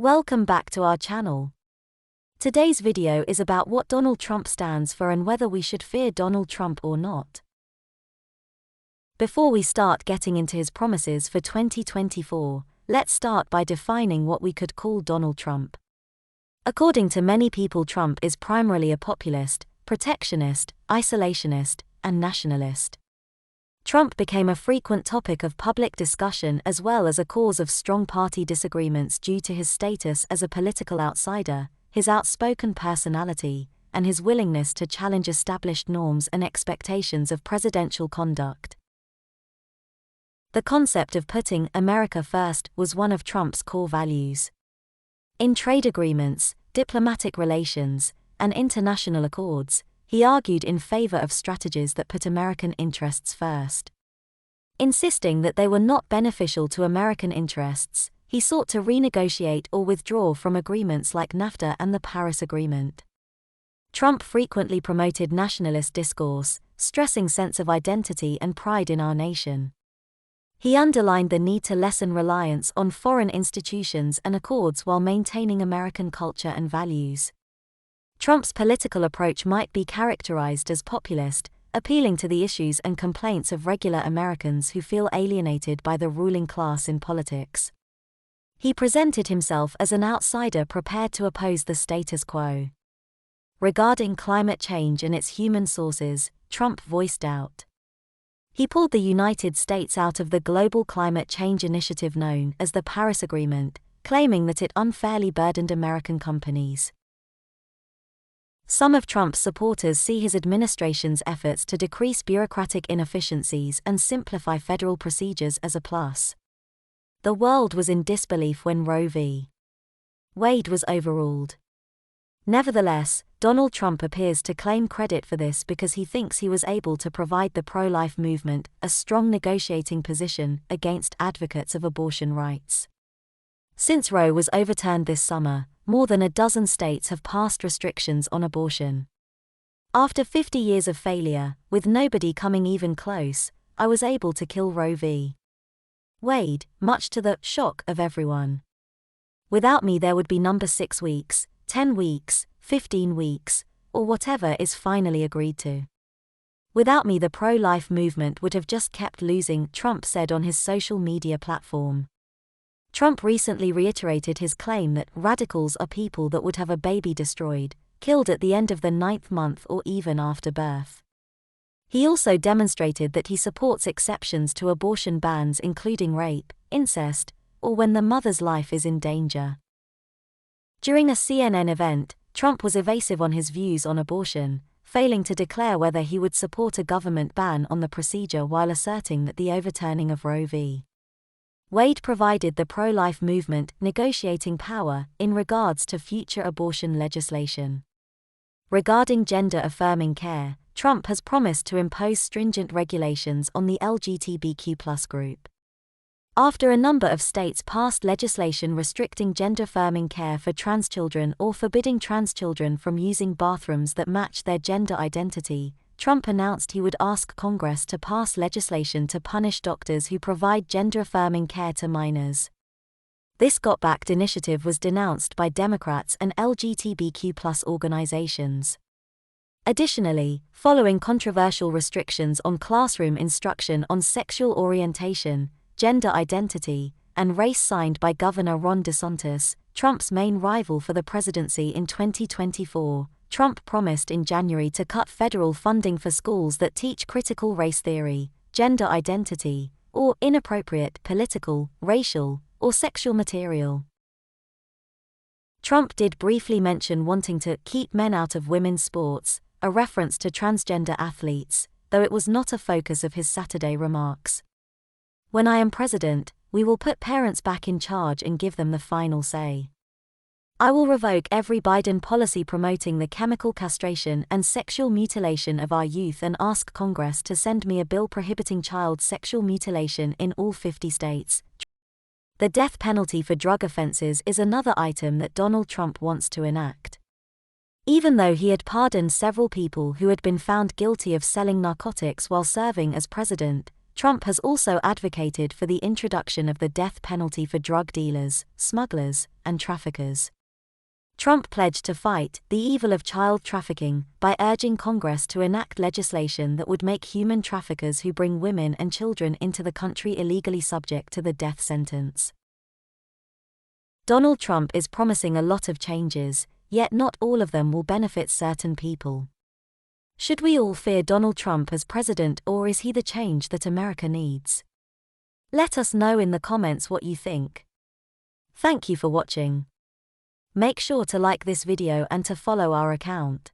Welcome back to our channel. Today's video is about what Donald Trump stands for and whether we should fear Donald Trump or not. Before we start getting into his promises for 2024, let's start by defining what we could call Donald Trump. According to many people, Trump is primarily a populist, protectionist, isolationist, and nationalist. Trump became a frequent topic of public discussion as well as a cause of strong party disagreements due to his status as a political outsider, his outspoken personality, and his willingness to challenge established norms and expectations of presidential conduct. The concept of putting America first was one of Trump's core values. In trade agreements, diplomatic relations, and international accords, he argued in favor of strategies that put American interests first. Insisting that they were not beneficial to American interests, he sought to renegotiate or withdraw from agreements like NAFTA and the Paris Agreement. Trump frequently promoted nationalist discourse, stressing sense of identity and pride in our nation. He underlined the need to lessen reliance on foreign institutions and accords while maintaining American culture and values. Trump's political approach might be characterized as populist, appealing to the issues and complaints of regular Americans who feel alienated by the ruling class in politics. He presented himself as an outsider prepared to oppose the status quo. Regarding climate change and its human sources, Trump voiced doubt. He pulled the United States out of the global climate change initiative known as the Paris Agreement, claiming that it unfairly burdened American companies. Some of Trump's supporters see his administration's efforts to decrease bureaucratic inefficiencies and simplify federal procedures as a plus. The world was in disbelief when Roe v. Wade was overruled. Nevertheless, Donald Trump appears to claim credit for this because he thinks he was able to provide the pro-life movement a strong negotiating position against advocates of abortion rights. Since Roe was overturned this summer, more than a dozen states have passed restrictions on abortion. After 50 years of failure, with nobody coming even close, I was able to kill Roe v. Wade, much to the shock of everyone. Without me there would be number 6 weeks, 10 weeks, 15 weeks, or whatever is finally agreed to. Without me the pro-life movement would have just kept losing, Trump said on his social media platform. Trump recently reiterated his claim that radicals are people that would have a baby destroyed, killed at the end of the 9th month or even after birth. He also demonstrated that he supports exceptions to abortion bans including rape, incest, or when the mother's life is in danger. During a CNN event, Trump was evasive on his views on abortion, failing to declare whether he would support a government ban on the procedure while asserting that the overturning of Roe v. Wade provided the pro-life movement negotiating power in regards to future abortion legislation. Regarding gender-affirming care, Trump has promised to impose stringent regulations on the LGBTQ+ group. After a number of states passed legislation restricting gender-affirming care for trans children or forbidding trans children from using bathrooms that match their gender identity, Trump announced he would ask Congress to pass legislation to punish doctors who provide gender-affirming care to minors. This God-backed initiative was denounced by Democrats and LGBTQ+ organizations. Additionally, following controversial restrictions on classroom instruction on sexual orientation, gender identity, and race signed by Governor Ron DeSantis, Trump's main rival for the presidency in 2024, Trump promised in January to cut federal funding for schools that teach critical race theory, gender identity, or inappropriate political, racial, or sexual material. Trump did briefly mention wanting to keep men out of women's sports, a reference to transgender athletes, though it was not a focus of his Saturday remarks. When I am president, we will put parents back in charge and give them the final say. I will revoke every Biden policy promoting the chemical castration and sexual mutilation of our youth and ask Congress to send me a bill prohibiting child sexual mutilation in all 50 states. The death penalty for drug offenses is another item that Donald Trump wants to enact. Even though he had pardoned several people who had been found guilty of selling narcotics while serving as president, Trump has also advocated for the introduction of the death penalty for drug dealers, smugglers, and traffickers. Trump pledged to fight the evil of child trafficking by urging Congress to enact legislation that would make human traffickers who bring women and children into the country illegally subject to the death sentence. Donald Trump is promising a lot of changes, yet not all of them will benefit certain people. Should we all fear Donald Trump as president, or is he the change that America needs? Let us know in the comments what you think. Thank you for watching. Make sure to like this video and to follow our account.